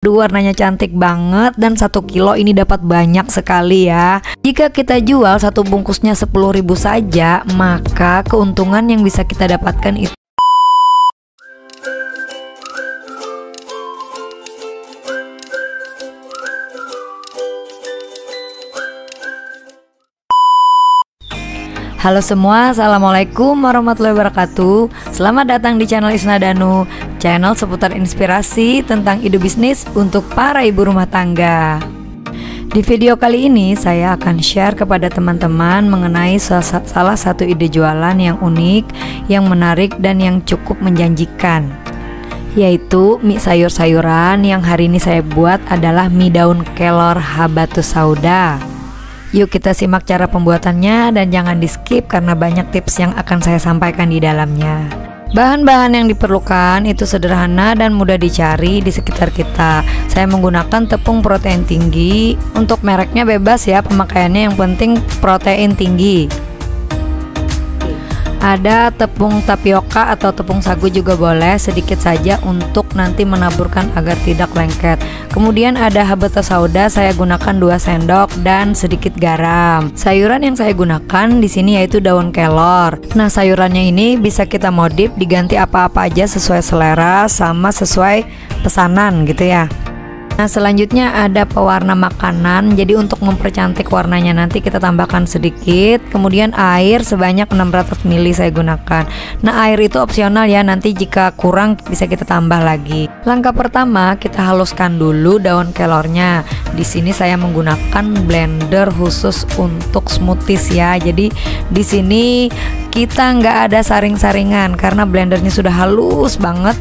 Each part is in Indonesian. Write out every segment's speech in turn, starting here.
Aduh, warnanya cantik banget dan 1 kilo ini dapat banyak sekali ya. Jika kita jual satu bungkusnya 10.000 saja, maka keuntungan yang bisa kita dapatkan itu Halo semua, assalamualaikum warahmatullahi wabarakatuh. Selamat datang di channel Isna Danu, channel seputar inspirasi tentang ide bisnis untuk para ibu rumah tangga. Di video kali ini saya akan share kepada teman-teman mengenai salah satu ide jualan yang unik, yang menarik dan yang cukup menjanjikan, yaitu mie sayur-sayuran. Yang hari ini saya buat adalah mie daun kelor habatus sauda. Yuk kita simak cara pembuatannya dan jangan di skip karena banyak tips yang akan saya sampaikan di dalamnya. Bahan-bahan yang diperlukan itu sederhana dan mudah dicari di sekitar kita. Saya menggunakan tepung protein tinggi. Untuk mereknya bebas ya pemakaiannya, yang penting protein tinggi. Ada tepung tapioka atau tepung sagu juga boleh, sedikit saja untuk nanti menaburkan agar tidak lengket. Kemudian ada habatus sauda, saya gunakan 2 sendok dan sedikit garam. Sayuran yang saya gunakan di sini yaitu daun kelor. Nah, sayurannya ini bisa kita modif, diganti apa-apa aja sesuai selera sama sesuai pesanan gitu ya. Nah, selanjutnya ada pewarna makanan. Jadi untuk mempercantik warnanya nanti kita tambahkan sedikit. Kemudian air sebanyak 600 ml saya gunakan. Nah, air itu opsional ya, nanti jika kurang bisa kita tambah lagi. Langkah pertama, kita haluskan dulu daun kelornya. Di sini saya menggunakan blender khusus untuk smoothies ya. Jadi di sini kita nggak ada saring-saringan karena blendernya sudah halus banget.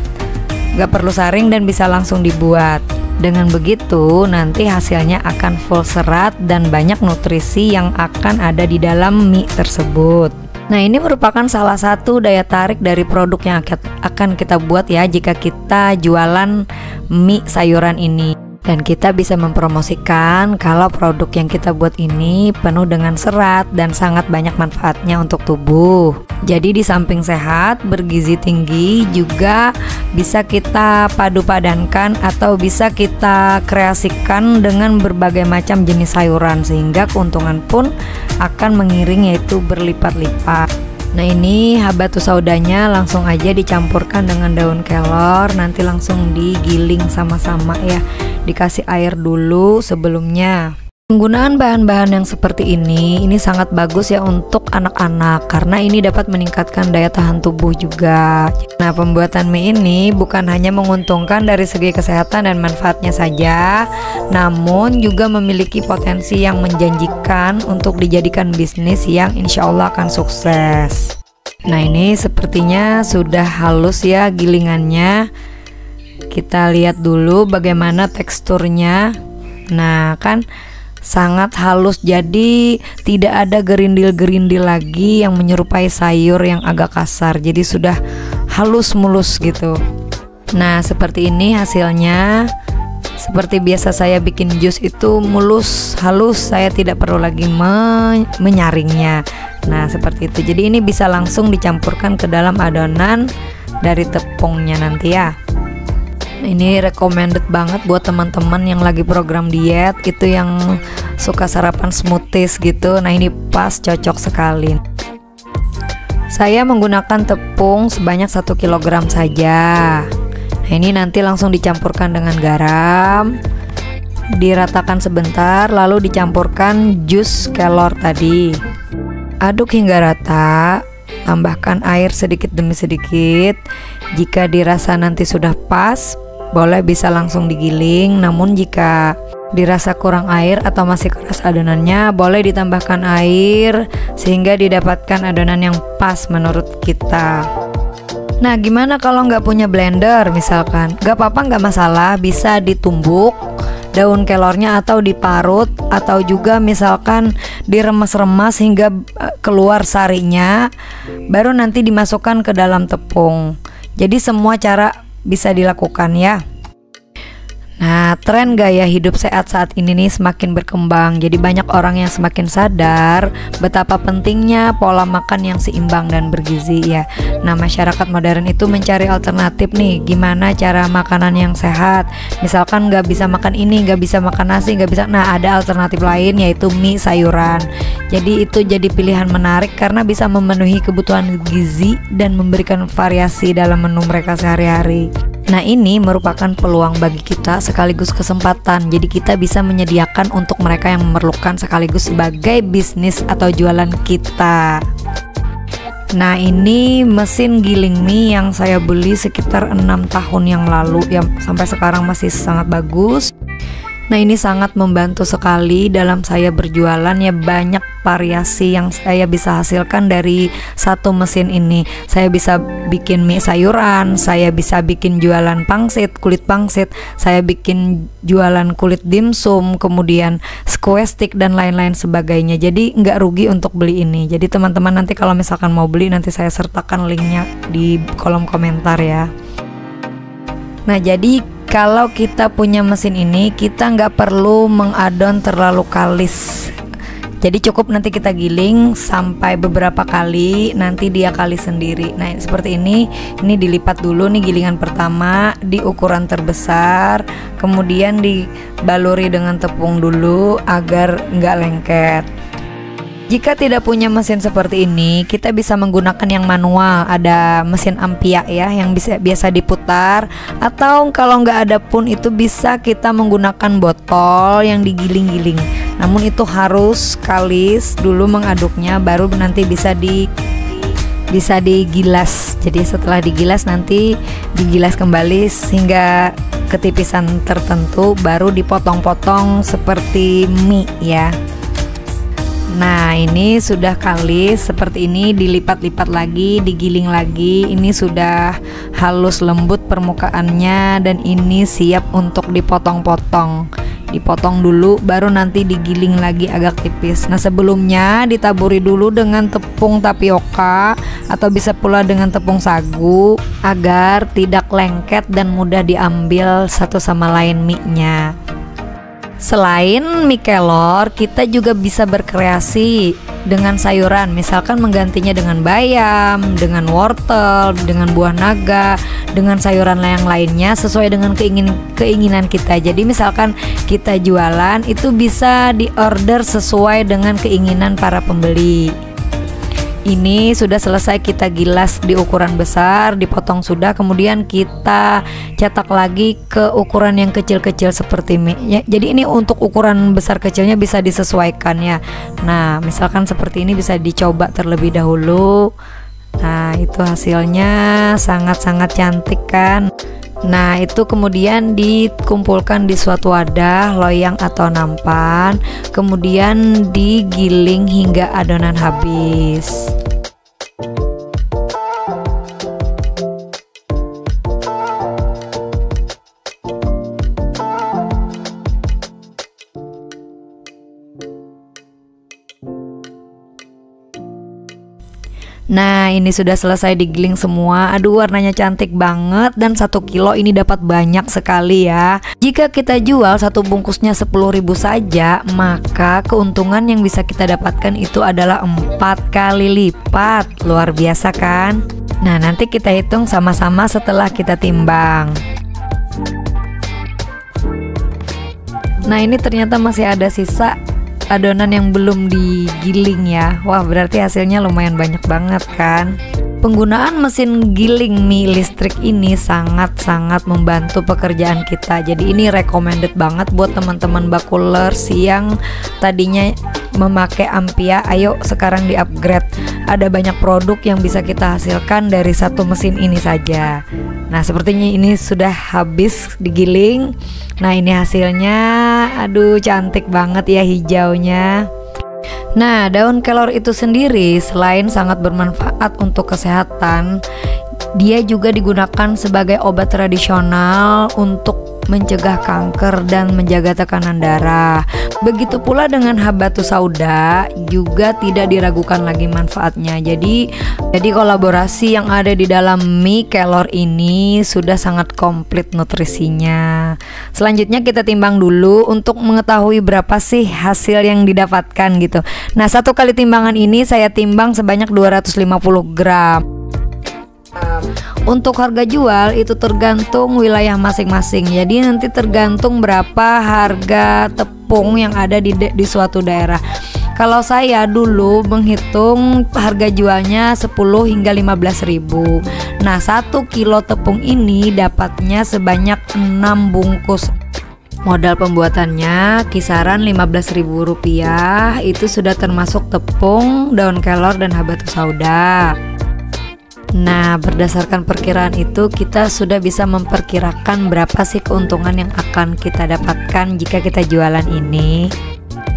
Nggak perlu saring dan bisa langsung dibuat. Dengan begitu nanti hasilnya akan full serat dan banyak nutrisi yang akan ada di dalam mie tersebut. Nah, ini merupakan salah satu daya tarik dari produk yang akan kita buat ya jika kita jualan mie sayuran ini. Dan kita bisa mempromosikan kalau produk yang kita buat ini penuh dengan serat dan sangat banyak manfaatnya untuk tubuh. Jadi di samping sehat, bergizi tinggi, juga bisa kita padu-padankan atau bisa kita kreasikan dengan berbagai macam jenis sayuran, sehingga keuntungan pun akan mengiring, yaitu berlipat-lipat. Nah, ini habatus saudanya langsung aja dicampurkan dengan daun kelor, nanti langsung digiling sama-sama ya. Dikasih air dulu sebelumnya. Penggunaan bahan-bahan yang seperti ini sangat bagus ya untuk anak-anak karena ini dapat meningkatkan daya tahan tubuh juga. Nah, pembuatan mie ini bukan hanya menguntungkan dari segi kesehatan dan manfaatnya saja, namun juga memiliki potensi yang menjanjikan untuk dijadikan bisnis yang insya Allah akan sukses. Nah, ini sepertinya sudah halus ya gilingannya. Kita lihat dulu bagaimana teksturnya. Nah, kan sangat halus, jadi tidak ada gerindil-gerindil lagi yang menyerupai sayur yang agak kasar. Jadi sudah halus mulus gitu. Nah, seperti ini hasilnya. Seperti biasa saya bikin jus itu mulus, halus, saya tidak perlu lagi menyaringnya. Nah, seperti itu. Jadi ini bisa langsung dicampurkan ke dalam adonan dari tepungnya nanti ya. Ini recommended banget buat teman-teman yang lagi program diet, itu yang suka sarapan smoothies gitu. Nah, ini pas, cocok sekali. Saya menggunakan tepung sebanyak 1 kg saja. Nah, ini nanti langsung dicampurkan dengan garam, diratakan sebentar, lalu dicampurkan jus kelor tadi. Aduk hingga rata, tambahkan air sedikit demi sedikit. Jika dirasa nanti sudah pas, boleh bisa langsung digiling. Namun jika dirasa kurang air atau masih keras adonannya, boleh ditambahkan air sehingga didapatkan adonan yang pas menurut kita. Nah, gimana kalau nggak punya blender misalkan? Nggak apa-apa, nggak masalah, bisa ditumbuk daun kelornya atau diparut, atau juga misalkan diremas-remas hingga keluar sarinya, baru nanti dimasukkan ke dalam tepung. Jadi semua cara bisa dilakukan ya. Nah, tren gaya hidup sehat saat ini nih semakin berkembang. Jadi banyak orang yang semakin sadar betapa pentingnya pola makan yang seimbang dan bergizi ya. Nah, masyarakat modern itu mencari alternatif nih, gimana cara makanan yang sehat. Misalkan nggak bisa makan ini, nggak bisa makan nasi, nggak bisa. Nah, ada alternatif lain yaitu mie sayuran. Jadi itu jadi pilihan menarik karena bisa memenuhi kebutuhan gizi dan memberikan variasi dalam menu mereka sehari-hari. Nah, ini merupakan peluang bagi kita sekaligus kesempatan. Jadi kita bisa menyediakan untuk mereka yang memerlukan sekaligus sebagai bisnis atau jualan kita. Nah, ini mesin giling mie yang saya beli sekitar 6 tahun yang lalu ya, sampai sekarang masih sangat bagus. Nah, ini sangat membantu sekali dalam saya berjualan ya, banyak variasi yang saya bisa hasilkan dari satu mesin ini. Saya bisa bikin mie sayuran, saya bisa bikin jualan pangsit, kulit pangsit, saya bikin jualan kulit dimsum, kemudian square stick dan lain-lain sebagainya. Jadi nggak rugi untuk beli ini. Jadi teman-teman nanti kalau misalkan mau beli, nanti saya sertakan linknya di kolom komentar ya. Nah, jadi kalau kita punya mesin ini, kita nggak perlu mengadon terlalu kalis. Jadi cukup nanti kita giling sampai beberapa kali, nanti dia kalis sendiri. Nah, seperti ini dilipat dulu nih gilingan pertama di ukuran terbesar, kemudian dibaluri dengan tepung dulu agar nggak lengket. Jika tidak punya mesin seperti ini, kita bisa menggunakan yang manual. Ada mesin Ampia ya, yang biasa diputar. Atau kalau nggak ada pun itu bisa kita menggunakan botol yang digiling-giling. Namun itu harus kalis dulu mengaduknya, baru nanti bisa digilas. Jadi setelah digilas nanti digilas kembali sehingga ketipisan tertentu, baru dipotong-potong seperti mie ya. Nah, ini sudah kalis seperti ini, dilipat-lipat lagi, digiling lagi. Ini sudah halus lembut permukaannya dan ini siap untuk dipotong-potong. Dipotong dulu baru nanti digiling lagi agak tipis. Nah, sebelumnya ditaburi dulu dengan tepung tapioka atau bisa pula dengan tepung sagu agar tidak lengket dan mudah diambil satu sama lain mie-nya. Selain mie kelor, kita juga bisa berkreasi dengan sayuran, misalkan menggantinya dengan bayam, dengan wortel, dengan buah naga, dengan sayuran yang lainnya sesuai dengan keinginan kita. Jadi misalkan kita jualan itu bisa diorder sesuai dengan keinginan para pembeli. Ini sudah selesai kita gilas di ukuran besar, dipotong sudah, kemudian kita cetak lagi ke ukuran yang kecil-kecil seperti mie ya. Jadi ini untuk ukuran besar kecilnya bisa disesuaikan ya. Nah, misalkan seperti ini bisa dicoba terlebih dahulu. Nah, itu hasilnya sangat-sangat cantik kan. Nah, itu kemudian dikumpulkan di suatu wadah, loyang atau nampan, kemudian digiling hingga adonan habis. Nah, ini sudah selesai digiling semua. Aduh, warnanya cantik banget dan 1 kilo ini dapat banyak sekali ya. Jika kita jual satu bungkusnya 10.000 saja, maka keuntungan yang bisa kita dapatkan itu adalah 4 kali lipat. Luar biasa kan? Nah, nanti kita hitung sama-sama setelah kita timbang. Nah, ini ternyata masih ada sisa adonan yang belum digiling ya. Wah, berarti hasilnya lumayan banyak banget kan. Penggunaan mesin giling mie listrik ini sangat-sangat membantu pekerjaan kita. Jadi ini recommended banget buat teman-teman bakulers yang tadinya memakai Ampia. Ayo sekarang di-upgrade. Ada banyak produk yang bisa kita hasilkan dari satu mesin ini saja. Nah, sepertinya ini sudah habis digiling. Nah, ini hasilnya. Aduh, cantik banget ya hijaunya. Nah, daun kelor itu sendiri selain sangat bermanfaat untuk kesehatan, dia juga digunakan sebagai obat tradisional untuk mencegah kanker dan menjaga tekanan darah. Begitu pula dengan habatus sauda, juga tidak diragukan lagi manfaatnya. Jadi kolaborasi yang ada di dalam mie kelor ini sudah sangat komplit nutrisinya. Selanjutnya kita timbang dulu untuk mengetahui berapa sih hasil yang didapatkan gitu. Nah, satu kali timbangan ini saya timbang sebanyak 250 gram. Untuk harga jual itu tergantung wilayah masing-masing. Jadi nanti tergantung berapa harga tepung yang ada di suatu daerah. Kalau saya dulu menghitung harga jualnya 10 hingga 15 ribu. Nah, 1 kilo tepung ini dapatnya sebanyak 6 bungkus. Modal pembuatannya kisaran Rp15.000. Itu sudah termasuk tepung, daun kelor, dan habatus sauda. Nah, berdasarkan perkiraan itu kita sudah bisa memperkirakan berapa sih keuntungan yang akan kita dapatkan jika kita jualan ini.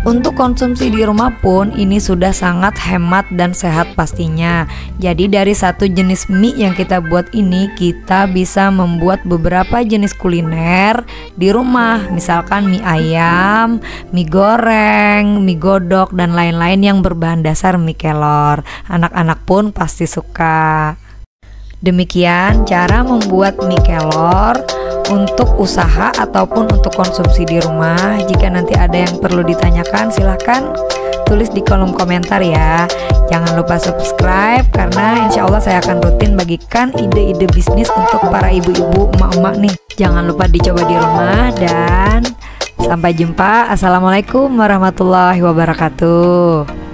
Untuk konsumsi di rumah pun ini sudah sangat hemat dan sehat pastinya. Jadi dari satu jenis mie yang kita buat ini, kita bisa membuat beberapa jenis kuliner di rumah. Misalkan mie ayam, mie goreng, mie godok, dan lain-lain yang berbahan dasar mie kelor. Anak-anak pun pasti suka. Demikian cara membuat mie kelor untuk usaha ataupun untuk konsumsi di rumah. Jika nanti ada yang perlu ditanyakan, silahkan tulis di kolom komentar ya. Jangan lupa subscribe, karena insya Allah saya akan rutin bagikan ide-ide bisnis untuk para ibu-ibu, emak-emak nih. Jangan lupa dicoba di rumah, dan sampai jumpa. Assalamualaikum warahmatullahi wabarakatuh.